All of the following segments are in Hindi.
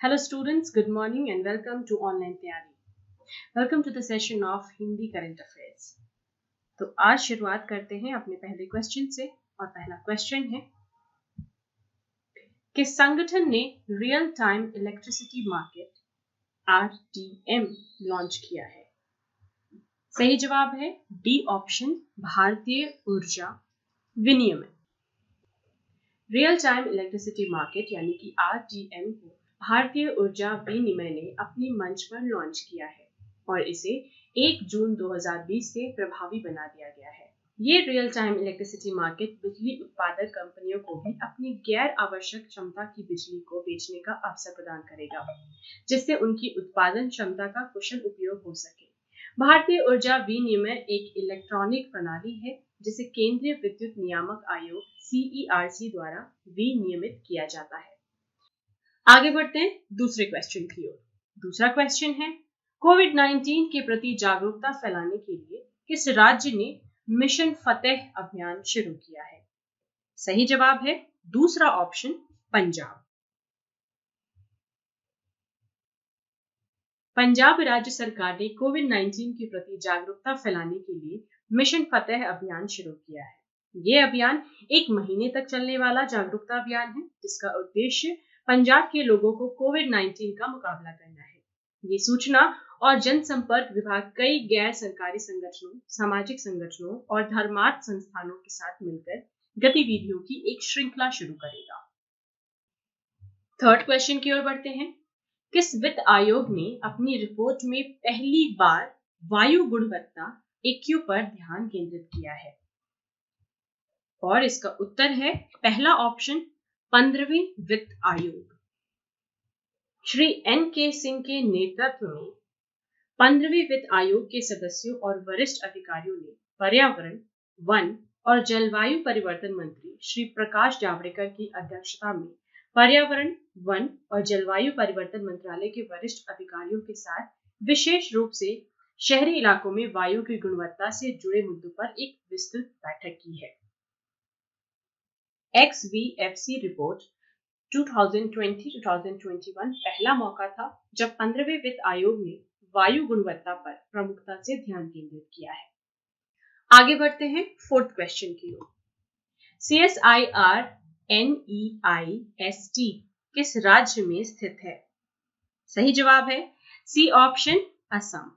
Hello students, good morning and welcome to Online तैयारी. Welcome to the session of Hindi current affairs. तो आज शुरुआत करते हैं अपने पहले क्वेश्चन से और पहला क्वेश्चन है किस संगठन ने real time electricity market RTM launch किया है? सही जवाब है डी ऑप्शन, भारतीय ऊर्जा विनियमन. रियल टाइम इलेक्ट्रिसिटी मार्केट यानी कि RTM को भारतीय ऊर्जा विनिमय ने अपनी मंच पर लॉन्च किया है और इसे 1 जून 2020 से प्रभावी बना दिया गया है. ये रियल टाइम इलेक्ट्रिसिटी मार्केट बिजली उत्पादक कंपनियों को भी अपनी गैर आवश्यक क्षमता की बिजली को बेचने का अवसर प्रदान करेगा, जिससे उनकी उत्पादन क्षमता का कुशल उपयोग हो सके. भारतीय ऊर्जा विनिमय एक इलेक्ट्रॉनिक प्रणाली है जिसे केंद्रीय विद्युत नियामक आयोग CERC द्वारा विनियमित किया जाता है. आगे बढ़ते हैं दूसरे क्वेश्चन की ओर. दूसरा क्वेश्चन है कोविड-19 के प्रति जागरूकता फैलाने के लिए किस राज्य ने मिशन फतेह अभियान शुरू किया है? सही जवाब है दूसरा ऑप्शन, पंजाब. पंजाब राज्य सरकार ने कोविड-19 के प्रति जागरूकता फैलाने के लिए मिशन फतेह अभियान शुरू किया है. ये अभियान 1 महीने तक चलने वाला जागरूकता अभियान है जिसका उद्देश्य पंजाब के लोगों को कोविड-19 का मुकाबला करना है. ये सूचना और जनसंपर्क विभाग कई गैर सरकारी संगठनों, सामाजिक संगठनों और धर्मार्थ संस्थानों के साथ मिलकर गतिविधियों की एक श्रृंखला शुरू करेगा. थर्ड क्वेश्चन की ओर बढ़ते हैं. किस वित्त आयोग ने अपनी रिपोर्ट में पहली बार वायु गुणवत्ता EQ पर ध्यान केंद्रित किया है? और इसका उत्तर है पहला ऑप्शन, 15वीं वित्त आयोग. श्री NK सिंह के नेतृत्व में 15वीं वित्त आयोग के सदस्यों और वरिष्ठ अधिकारियों ने पर्यावरण, वन और जलवायु परिवर्तन मंत्री श्री प्रकाश जावड़ेकर की अध्यक्षता में पर्यावरण, वन और जलवायु परिवर्तन मंत्रालय के वरिष्ठ अधिकारियों के साथ विशेष रूप से शहरी इलाकों में वायु की गुणवत्ता से जुड़े मुद्दों पर एक विस्तृत बैठक की है. XVFC रिपोर्ट 2020-2021 पहला मौका था जब 15वें वित्त आयोग ने वायु गुणवत्ता पर प्रमुखता से ध्यान केंद्रित किया है. आगे बढ़ते हैं फोर्थ क्वेश्चन की ओर. CSIR NEIST किस राज्य में स्थित है? सही जवाब है C option, Assam.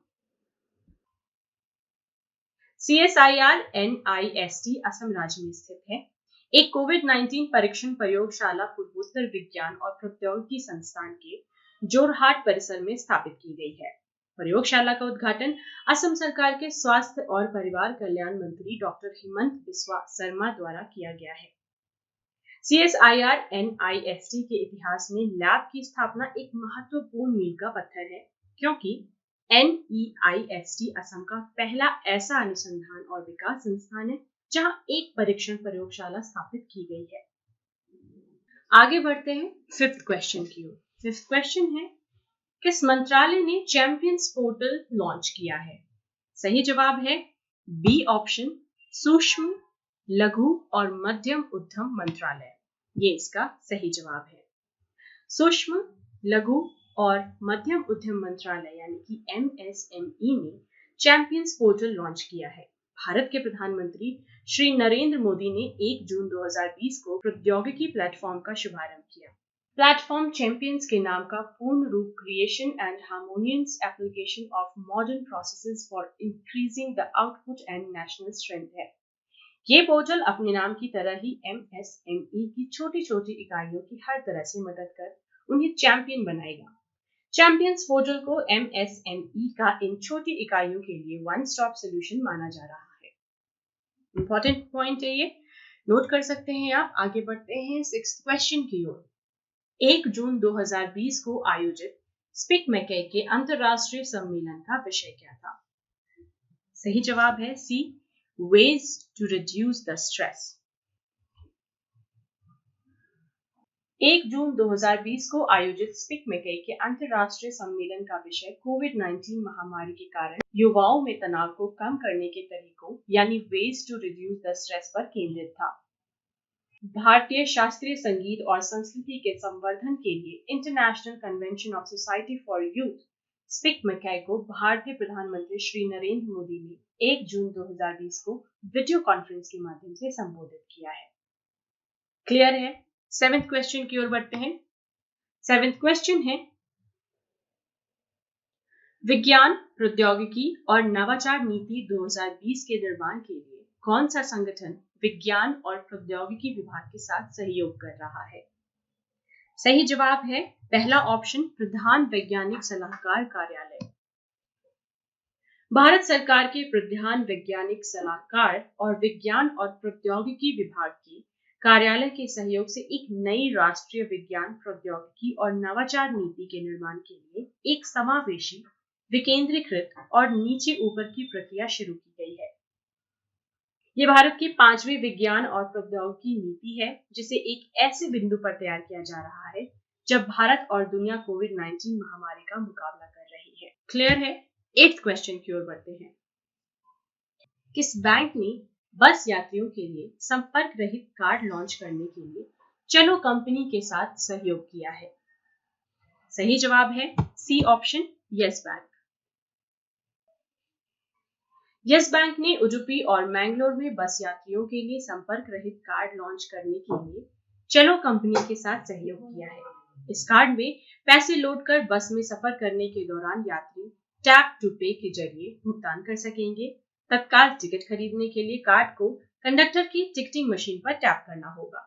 CSIR NIST Assam राज्य में स्थित है. एक कोविड-19 परीक्षण प्रयोगशाला पूर्वोत्तर विज्ञान और प्रौद्योगिकी संस्थान के जोरहाट परिसर में स्थापित की गई है. प्रयोगशाला का उद्घाटन असम सरकार के स्वास्थ्य और परिवार कल्याण मंत्री डॉक्टर हिमंत बिस्वा शर्मा द्वारा किया गया है. CSIR NIST के इतिहास में लैब की स्थापना एक महत्वपूर्ण मील का पत्थर है क्योंकि NEIST असम का पहला ऐसा अनुसंधान और विकास संस्थान है जहां एक परीक्षण प्रयोगशाला स्थापित की गई है. आगे बढ़ते हैं फिफ्थ क्वेश्चन की ओर. फिफ्थ क्वेश्चन है किस मंत्रालय ने चैंपियंस पोर्टल लॉन्च किया है? सही जवाब है बी ऑप्शन, सूक्ष्म, लघु और मध्यम उद्यम मंत्रालय. ये इसका सही जवाब है. सूक्ष्म, लघु और मध्यम उद्यम मंत्रालय यानी कि MSME ने चैंपियंस पोर्टल लॉन्च किया है. भारत के प्रधानमंत्री श्री नरेंद्र मोदी ने 1 जून 2020 को प्रौद्योगिकी प्लेटफॉर्म का शुभारंभ किया. प्लेटफॉर्म चैंपियंस के नाम का पूर्ण रूप creation and harmonious application of modern processes for increasing the output and national strength है. ये पोर्टल अपने नाम की तरह ही MSME की छोटी छोटी इकाइयों की हर तरह से मदद कर उन्हें चैंपियन बनाएगा. चैंपियंस पोर्टल को MSME का इन छोटी इकाइयों के लिए वन स्टॉप सोल्यूशन माना जा रहा है. इंपॉर्टेंट पॉइंट है ये, नोट कर सकते हैं आप. आगे बढ़ते हैं सिक्स्थ क्वेश्चन की ओर. 1 जून 2020 को आयोजित स्पीक मैकई के अंतरराष्ट्रीय सम्मेलन का विषय क्या था? सही जवाब है C, ways to reduce the stress. 1 जून 2020 को आयोजित स्पीक मैकई के अंतरराष्ट्रीय सम्मेलन का विषय कोविड-19 महामारी के कारण युवाओं में तनाव को कम करने के तरीकों यानी ways to reduce the stress पर केंद्रित था. भारतीय शास्त्रीय संगीत और संस्कृति के संवर्धन के लिए international convention of society for youth SPIC MACAY को भारतीय प्रधानमंत्री श्री नरेंद्र मोदी ने 1 जून 2020 को वीडियो कॉन्फ्रेंस के माध्यम से संबोधित किया है। क्लियर है? 7th क्वेश्चन की ओर बढ़ते हैं। 7th क्वेश्चन है, विज्ञान, प्रौद्योगिकी और नवाचार नीति 2020 के निर्माण के लिए कौन सा संगठन विज्ञान और प्रौद्योगिकी विभाग के साथ सहयोग कर रहा है? सही जवाब है पहला ऑप्शन, प्रधान वैज्ञानिक सलाहकार कार्यालय। भारत सरकार के प्रधान वैज्ञानिक सलाहकार और विज्ञान और प्रौद्योगिकी विभाग की कार्यालय के सहयोग से एक नई राष्ट्रीय विज्ञान, प्रौद्योगिकी और नवाचार नीति के निर्माण के लिए एक समावेशी, विकेंद्रीकृत और नीचे ऊपर की प्रक्रिया शुरू की गई है। ये भारत की 5वीं विज्ञान और प्रौद्योगिकी नीति है, जिसे एक ऐसे बिंदु पर तैयार किया जा रहा है जब भारत और दुनिया कोविड-19 महामारी का मुकाबला कर रही है। क्लियर है? 8th क्वेश्चन की ओर बढ़ते हैं। किस बैंक ने बस यात्रियों के लिए संपर्क रहित कार्ड लॉन्च करने के लिए चलो कंपनी के साथ सहयोग किया है? सही जवाब है C option, Yes Bank. Yes Bank ने उडुपी और मैंगलोर में बस यात्रियों के लिए संपर्क रहित कार्ड लॉन्च करने के लिए चलो कंपनी के साथ सहयोग किया है। इस कार्ड में पैसे लोड कर बस में सफर करने के दौरान यात्री टैप टू पे के जरिए भुगतान कर सकेंगे। तत्काल टिकट खरीदने के लिए कार्ड को कंडक्टर की टिकटिंग मशीन पर टैप करना होगा।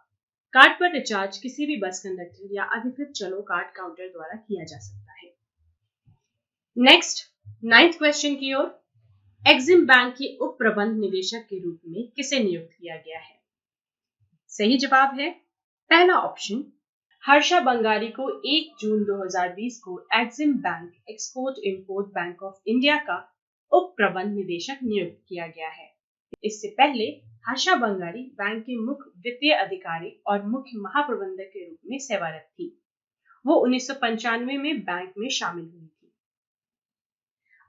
कार्ड पर रिचार्ज किसी भी बस कंडक्टर या अधिकृत चलो कार्ड काउंटर द्वारा किया जा सकता है। नेक्स्ट 9th क्वेश्चन की ओर। एक्सिम बैंक के उप प्रबंध निदेशक के रूप में किसे नियुक्त किया गया है? सही जवाब है पहला ऑप्शन, हर्षा बंगारी को 1 जून 2020 को Exim bank export import bank of India का उप प्रबंध निदेशक नियुक्त किया गया है। इससे पहले हर्षा बंगारी बैंक के मुख्य वित्तीय अधिकारी और मुख्य महाप्रबंधक के रूप में सेवारत थी। वो 1995 में बैंक में शामिल हुई थी।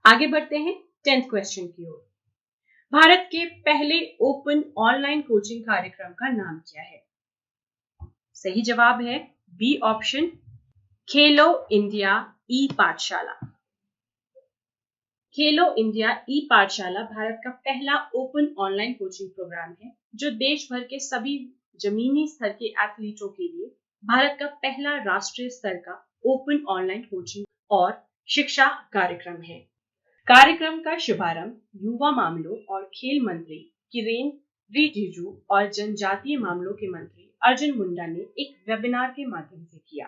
आगे बढ़ते हैं 10th क्वेश्चन की ओर। भारत के पहले ओपन ऑनलाइन कोचिंग कार्यक्रम का नाम क्या है? सही जवाब है बी ऑप्शन, खेलो इंडिया ई पाठशाला। खेलो इंडिया ई पाठशाला भारत का पहला ओपन ऑनलाइन कोचिंग प्रोग्राम है, जो देश भर के सभी जमीनी स्तर के एथलीटों के लिए भारत का पहला राष्ट्रीय स्तर का ओपन ऑनलाइन कोचिंग और शिक्षा कार्यक्रम है। कार्यक्रम का शुभारंभ युवा मामलों और खेल मंत्री किरेन रिजिजू और जनजातीय मामलों के मंत्री अर्जुन मुंडा ने एक वेबिनार के माध्यम से किया।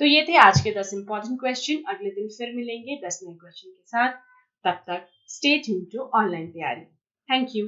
तो ये थे आज के 10 इंपॉर्टेंट क्वेश्चन। अगले दिन फिर मिलेंगे 10 नए क्वेश्चन के साथ। तब तक स्टे ट्यून्ड टू ऑनलाइन तैयारी। Thank you.